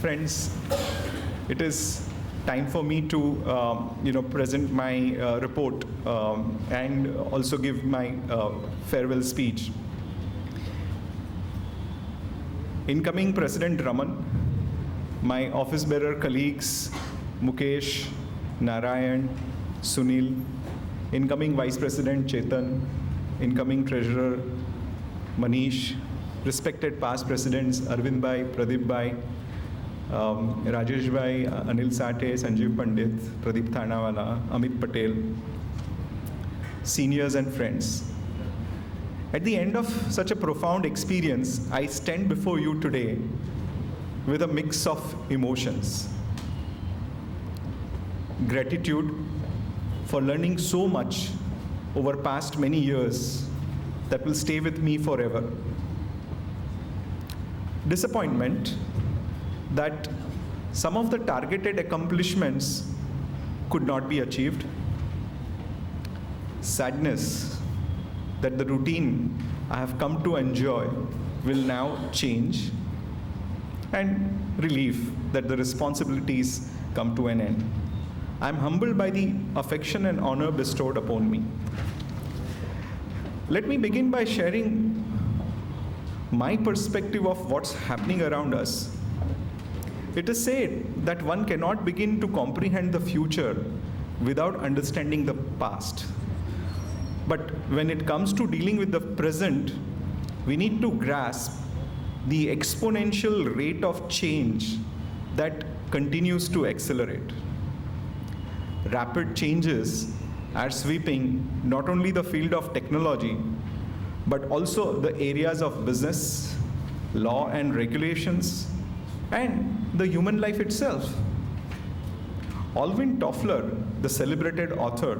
Friends, it is time for me to present my report and also give my farewell speech. Incoming President Raman, my office bearer colleagues Mukesh, Narayan, Sunil, incoming Vice President Chetan, incoming Treasurer Manish, respected past presidents Arvind Bhai, Pradeep Bhai, Rajesh Bhai, Anil Sate, Sanjeev Pandit, Pradeep Thanawala, Amit Patel, seniors and friends. At the end of such a profound experience, I stand before you today with a mix of emotions. Gratitude for learning so much over past many years that will stay with me forever. Disappointment that some of the targeted accomplishments could not be achieved. Sadness that the routine I have come to enjoy will now change. And relief that the responsibilities come to an end. I am humbled by the affection and honor bestowed upon me. Let me begin by sharing my perspective of what's happening around us. It is said that one cannot begin to comprehend the future without understanding the past. But when it comes to dealing with the present, we need to grasp the exponential rate of change that continues to accelerate. Rapid changes are sweeping not only the field of technology, but also the areas of business, law and regulations, and the human life itself. Alvin Toffler, the celebrated author,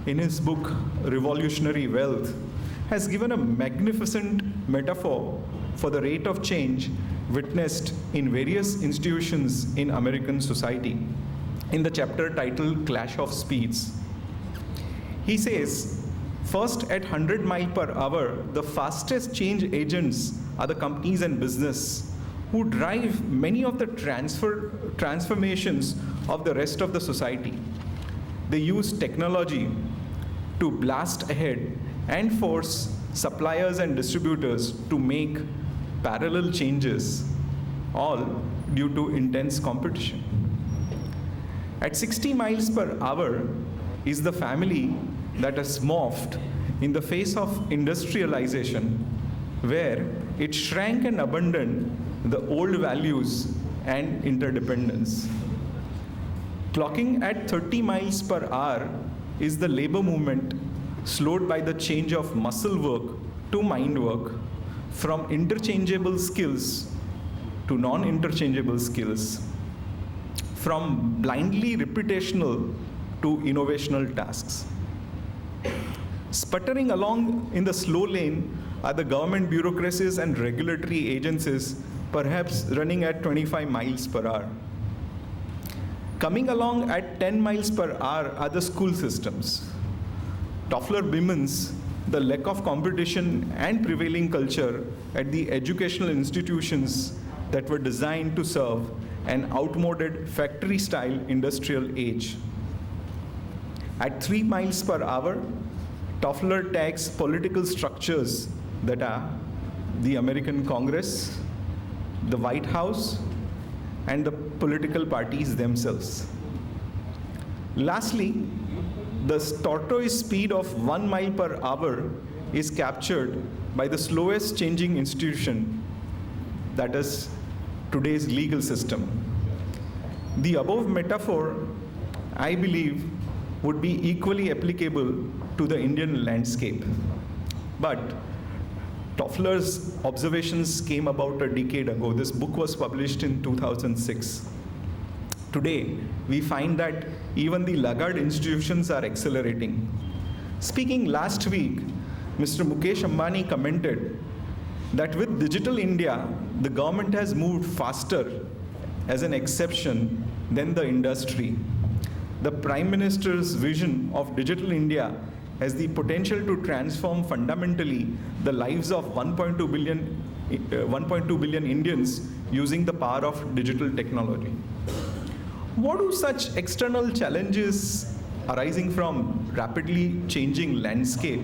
in his book Revolutionary Wealth, has given a magnificent metaphor for the rate of change witnessed in various institutions in American society in the chapter titled Clash of Speeds. He says, first at 100 miles per hour, the fastest change agents are the companies and business who drive many of the transformations of the rest of the society. They use technology to blast ahead and force suppliers and distributors to make parallel changes, all due to intense competition. At 60 miles per hour is the family that has morphed in the face of industrialization, where it shrank and abandoned the old values and interdependence. Clocking at 30 miles per hour is the labor movement slowed by the change of muscle work to mind work, from interchangeable skills to non-interchangeable skills, from blindly reputational to innovational tasks. Sputtering along in the slow lane are the government bureaucracies and regulatory agencies, perhaps running at 25 miles per hour. Coming along at 10 miles per hour are the school systems. Toffler bemoans the lack of competition and prevailing culture at the educational institutions that were designed to serve an outmoded factory-style industrial age. At 3 miles per hour, Toffler tags political structures that are the American Congress, the White House, and the political parties themselves. Lastly, the tortoise speed of 1 mile per hour is captured by the slowest changing institution, that is today's legal system. The above metaphor, I believe, would be equally applicable to the Indian landscape. But Toffler's observations came about a decade ago. This book was published in 2006. Today, we find that even the laggard institutions are accelerating. Speaking last week, Mr. Mukesh Ambani commented that with Digital India, the government has moved faster as an exception than the industry. The Prime Minister's vision of Digital India has the potential to transform fundamentally the lives of 1.2 billion 1.2 billion Indians using the power of digital technology. What do such external challenges arising from rapidly changing landscape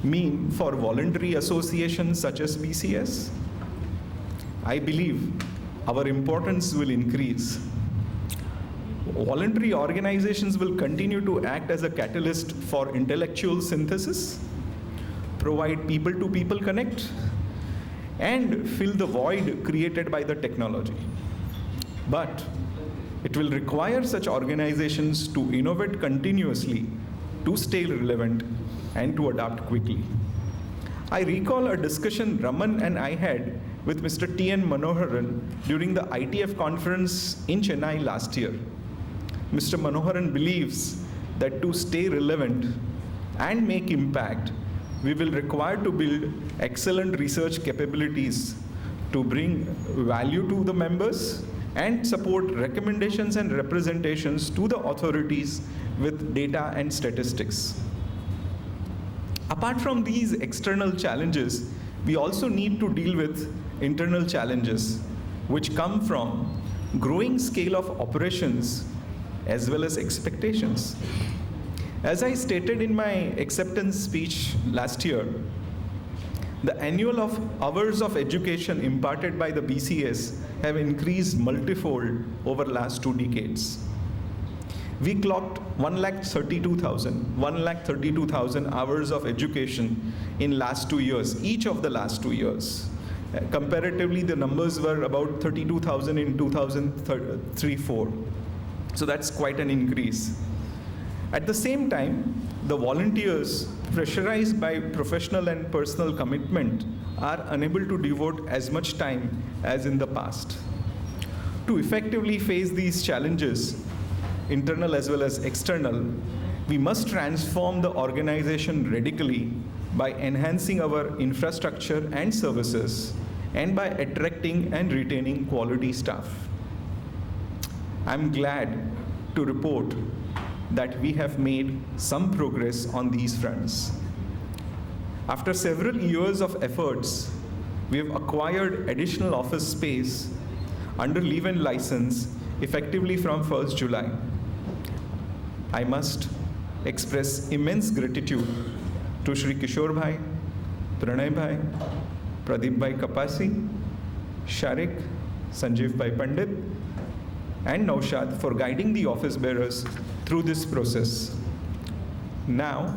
mean for voluntary associations such as BCAS? I believe our importance will increase. Voluntary organizations will continue to act as a catalyst for intellectual synthesis, provide people-to-people connect, and fill the void created by the technology. But it will require such organizations to innovate continuously, to stay relevant, and to adapt quickly. I recall a discussion Raman and I had with Mr. T.N. Manoharan during the ITF conference in Chennai last year. Mr. Manoharan believes that to stay relevant and make impact, we will require to build excellent research capabilities to bring value to the members and support recommendations and representations to the authorities with data and statistics. Apart from these external challenges, we also need to deal with internal challenges which come from growing scale of operations as well as expectations. As I stated in my acceptance speech last year, the annual hours of education imparted by the BCAS have increased multifold over the last 2 decades. We clocked 1,32,000 hours of education in last 2 years, each of the last 2 years. Comparatively, the numbers were about 32,000 in 2003-04. So that's quite an increase. At the same time, the volunteers, pressurized by professional and personal commitment, are unable to devote as much time as in the past. To effectively face these challenges, internal as well as external, we must transform the organization radically by enhancing our infrastructure and services and by attracting and retaining quality staff. I'm glad to report that we have made some progress on these fronts. After several years of efforts, we have acquired additional office space under leave and license effectively from 1st July. I must express immense gratitude to Shri Kishore Bhai, Pranay Bhai, Pradeep Bhai Kapasi, Sharik, Sanjeev Bhai Pandit, and Naushad for guiding the office bearers through this process. Now,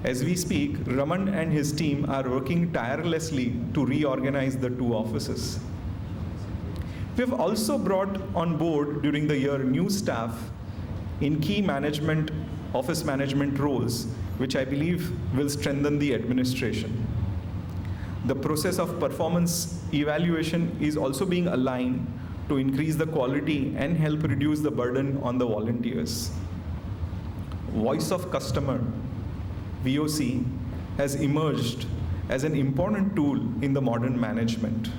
as we speak, Raman and his team are working tirelessly to reorganize the 2 offices. We have also brought on board during the year new staff in key office management roles, which I believe will strengthen the administration. The process of performance evaluation is also being aligned to increase the quality and help reduce the burden on the volunteers. Voice of Customer, VOC, has emerged as an important tool in the modern management.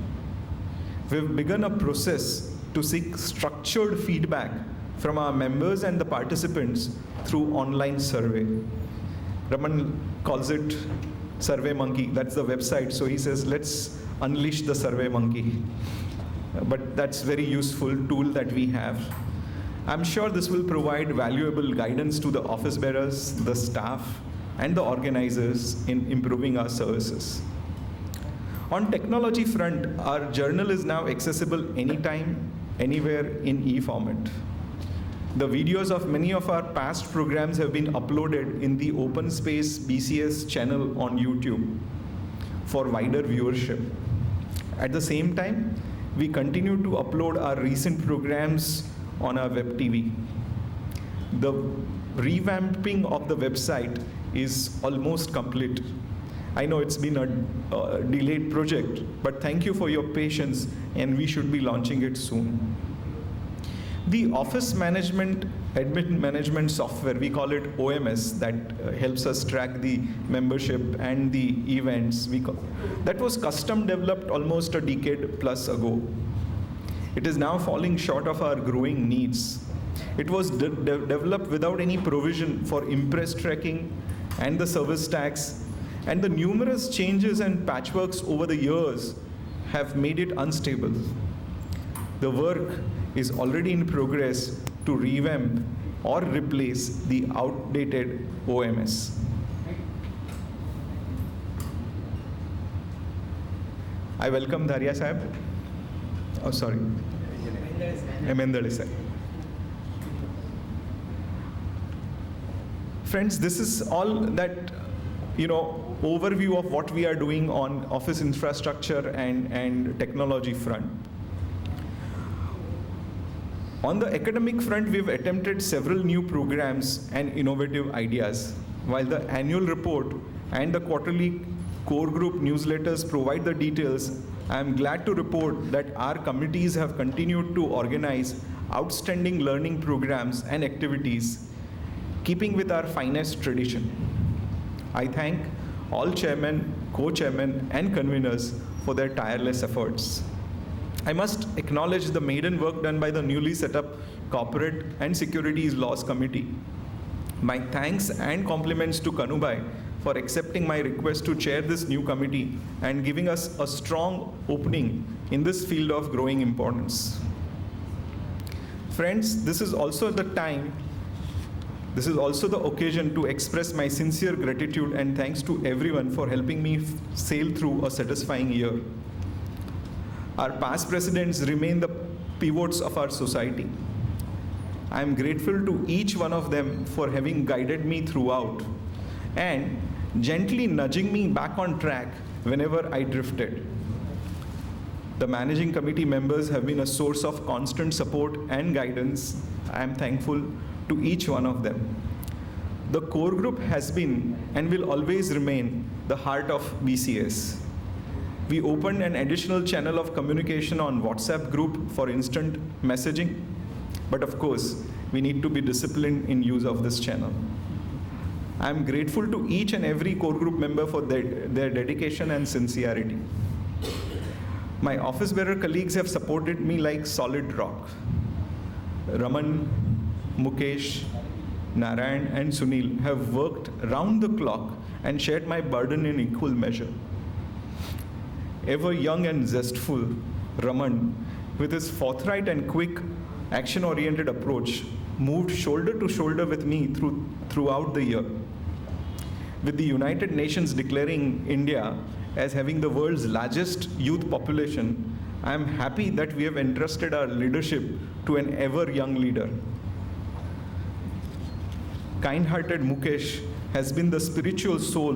We've begun a process to seek structured feedback from our members and the participants through online survey. Raman calls it Survey Monkey, that's the website, so he says, let's unleash the Survey Monkey. But that's a very useful tool that we have. I'm sure this will provide valuable guidance to the office bearers, the staff, and the organizers in improving our services. On technology front, our journal is now accessible anytime, anywhere in e-format. The videos of many of our past programs have been uploaded in the Open Space BCS channel on YouTube for wider viewership. At the same time, we continue to upload our recent programs on our web TV. The revamping of the website is almost complete. I know it's been a delayed project, but thank you for your patience, and we should be launching it soon. The office management, admin management software, we call it OMS, that helps us track the membership and the events. That was custom developed almost a decade plus ago. It is now falling short of our growing needs. It was developed without any provision for impress tracking and the service tax, and the numerous changes and patchworks over the years have made it unstable. The work is already in progress to revamp or replace the outdated OMS. I welcome Dharia Sahib. Oh, sorry. Emendale Sahib. Friends, this is all that, overview of what we are doing on office infrastructure and technology front. On the academic front, we've attempted several new programs and innovative ideas. While the annual report and the quarterly core group newsletters provide the details, I am glad to report that our committees have continued to organize outstanding learning programs and activities, keeping with our finest tradition. I thank all chairmen, co-chairmen, and conveners for their tireless efforts. I must acknowledge the maiden work done by the newly set up Corporate and Securities Laws Committee. My thanks and compliments to Kanubai for accepting my request to chair this new committee and giving us a strong opening in this field of growing importance. Friends, this is also the occasion to express my sincere gratitude and thanks to everyone for helping me sail through a satisfying year. Our past presidents remain the pivots of our society. I am grateful to each one of them for having guided me throughout and gently nudging me back on track whenever I drifted. The managing committee members have been a source of constant support and guidance. I am thankful to each one of them. The core group has been and will always remain the heart of BCAS. We opened an additional channel of communication on WhatsApp group for instant messaging, but of course, we need to be disciplined in use of this channel. I am grateful to each and every core group member for their dedication and sincerity. My office bearer colleagues have supported me like solid rock. Raman, Mukesh, Narayan, and Sunil have worked round the clock and shared my burden in equal measure. Ever young and zestful, Raman, with his forthright and quick, action-oriented approach, moved shoulder to shoulder with me throughout the year. With the United Nations declaring India as having the world's largest youth population, I am happy that we have entrusted our leadership to an ever-young leader. Kind-hearted Mukesh has been the spiritual soul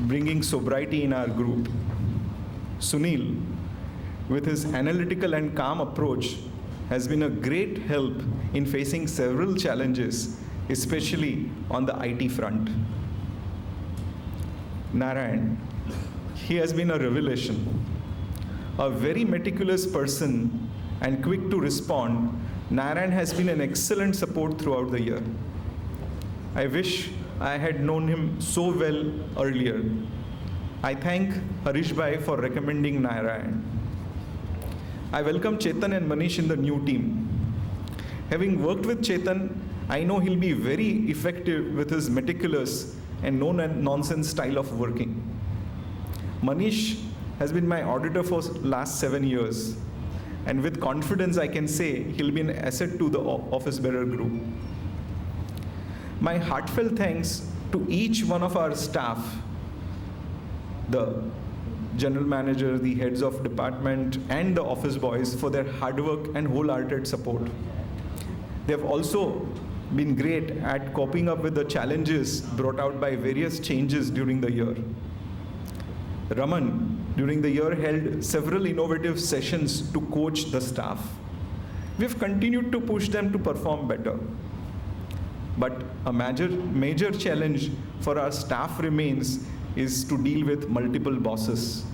bringing sobriety in our group. Sunil, with his analytical and calm approach, has been a great help in facing several challenges, especially on the IT front. Narayan, he has been a revelation. A very meticulous person and quick to respond, Narayan has been an excellent support throughout the year. I wish I had known him so well earlier. I thank Harish Bhai for recommending Narayan. I welcome Chetan and Manish in the new team. Having worked with Chetan, I know he'll be very effective with his meticulous and no-nonsense style of working. Manish has been my auditor for last 7 years, and with confidence I can say he'll be an asset to the office bearer group. My heartfelt thanks to each one of our staff, the general manager, the heads of department, and the office boys for their hard work and wholehearted support. They have also been great at coping up with the challenges brought out by various changes during the year. Raman, during the year, held several innovative sessions to coach the staff. We've continued to push them to perform better. But a major challenge for our staff remains is to deal with multiple bosses.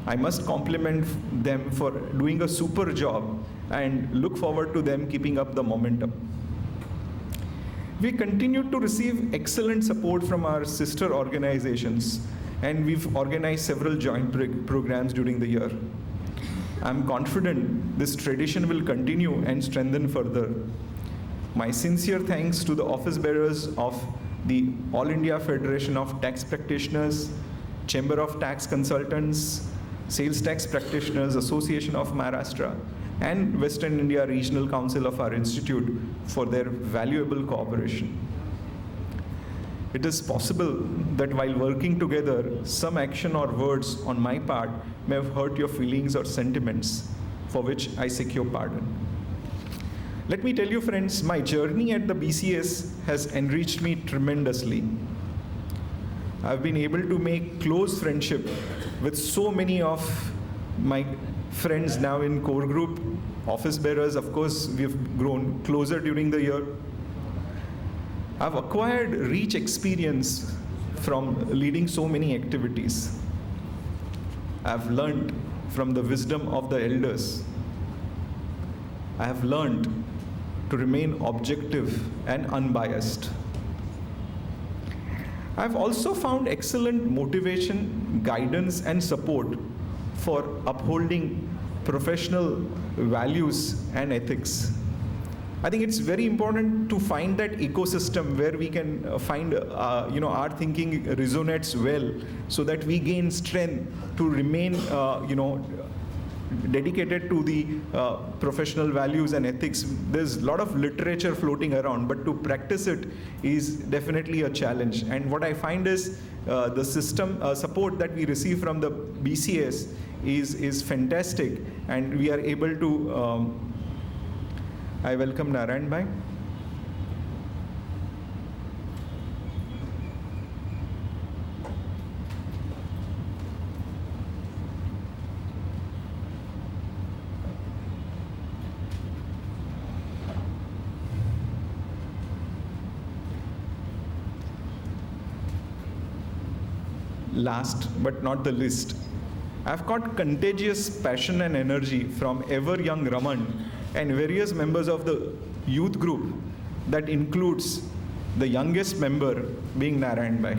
I must compliment them for doing a super job and look forward to them keeping up the momentum. We continue to receive excellent support from our sister organizations, and we've organized several joint programs during the year. I'm confident this tradition will continue and strengthen further. My sincere thanks to the office bearers of the All India Federation of Tax Practitioners, Chamber of Tax Consultants, Sales Tax Practitioners Association of Maharashtra, and Western India Regional Council of our institute for their valuable cooperation. It is possible that while working together, some action or words on my part may have hurt your feelings or sentiments, for which I seek your pardon. Let me tell you, friends, my journey at the BCAS has enriched me tremendously. I've been able to make close friendship with so many of my friends now in core group, office bearers. Of course, we've grown closer during the year. I've acquired rich experience from leading so many activities. I've learned from the wisdom of the elders. I have learned to remain objective and unbiased. I've also found excellent motivation, guidance, and support for upholding professional values and ethics. I think it's very important to find that ecosystem where we can find, our thinking resonates well, so that we gain strength to remain, dedicated to the professional values and ethics. There's a lot of literature floating around, but to practice it is definitely a challenge. And what I find is the system support that we receive from the BCAS is fantastic, and we are able to. I welcome Narayan Bhai. Last but not the least, I've got contagious passion and energy from ever young Raman and various members of the youth group that includes the youngest member being Narayan Bhai.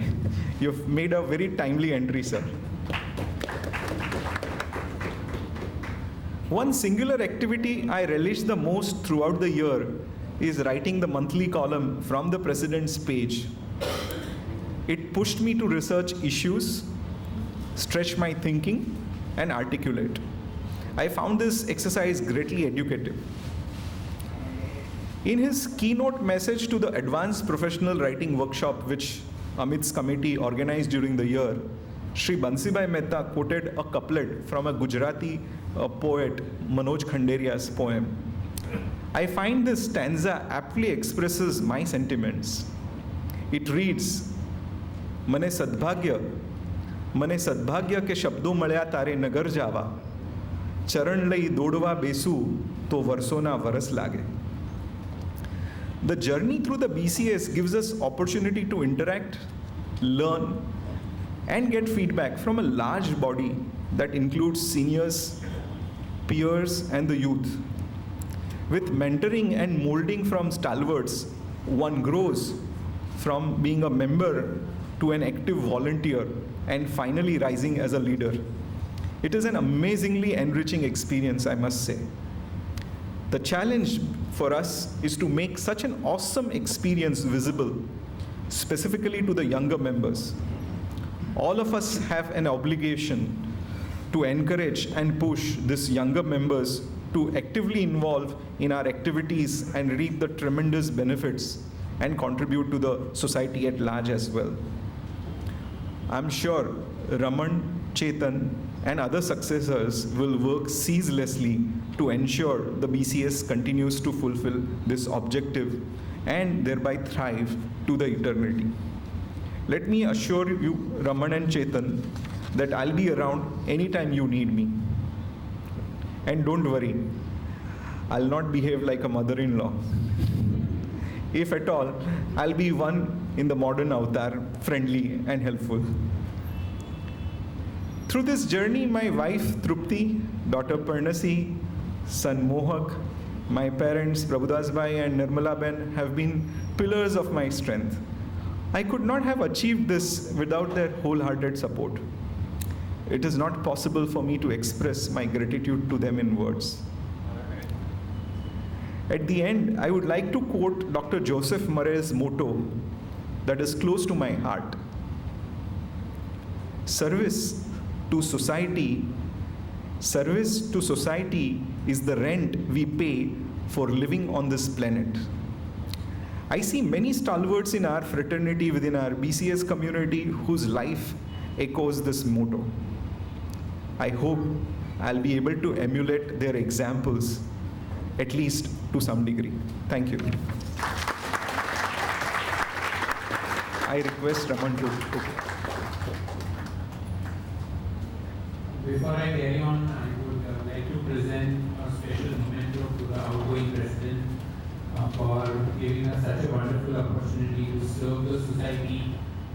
You've made a very timely entry, sir. One singular activity I relish the most throughout the year is writing the monthly column from the President's page. It pushed me to research issues, stretch my thinking, and articulate. I found this exercise greatly educative. In his keynote message to the Advanced Professional Writing Workshop, which Amit's committee organized during the year, Sri Bansibhai Mehta quoted a couplet from a Gujarati poet, Manoj Khanderia's poem. I find this stanza aptly expresses my sentiments. It reads, મને સદભાગ્ય કે શબ્દો મળ્યા તારે નગર જાવા ચરણ લઈ દોડવા બેસું તો વર્ષોના વરસ લાગે. The journey through the BCAS gives us opportunity to interact, learn, and get feedback from a large body that includes seniors, peers, and the youth. With mentoring and molding from stalwarts, one grows from being a member to an active volunteer and finally rising as a leader. It is an amazingly enriching experience, I must say. The challenge for us is to make such an awesome experience visible, specifically to the younger members. All of us have an obligation to encourage and push these younger members to actively involve in our activities and reap the tremendous benefits and contribute to the society at large as well. I'm sure Raman, Chetan, and other successors will work ceaselessly to ensure the BCAS continues to fulfill this objective and thereby thrive to the eternity. Let me assure you, Raman and Chetan, that I'll be around anytime you need me. And don't worry, I'll not behave like a mother-in-law. If at all, I'll be one in the modern avatar, friendly and helpful. Through this journey, my wife Trupti, daughter Parnasi, son Mohak, my parents Prabhudas Bhai and Nirmala Ben have been pillars of my strength. I could not have achieved this without their wholehearted support. It is not possible for me to express my gratitude to them in words. At the end, I would like to quote Dr. Joseph Murray's motto that is close to my heart. Service to society Service to society is the rent we pay for living on this planet. I see many stalwarts in our fraternity within our BCS community whose life echoes this motto. I hope I'll be able to emulate their examples, at least to some degree. Thank you. I request Raman to. Before I carry on, I would like to present a special memento to the outgoing president for giving us such a wonderful opportunity to serve the society,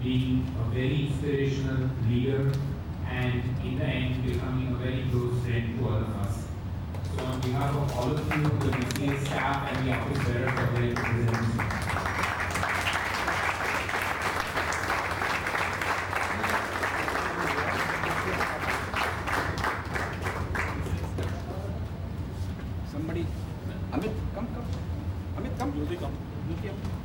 being a very inspirational leader, and in the end becoming a very close friend to all of us. So on behalf of all of you, the BCAS staff and the office bearers, I would like to present you. Somebody, Amit, come. Amit, come. Come.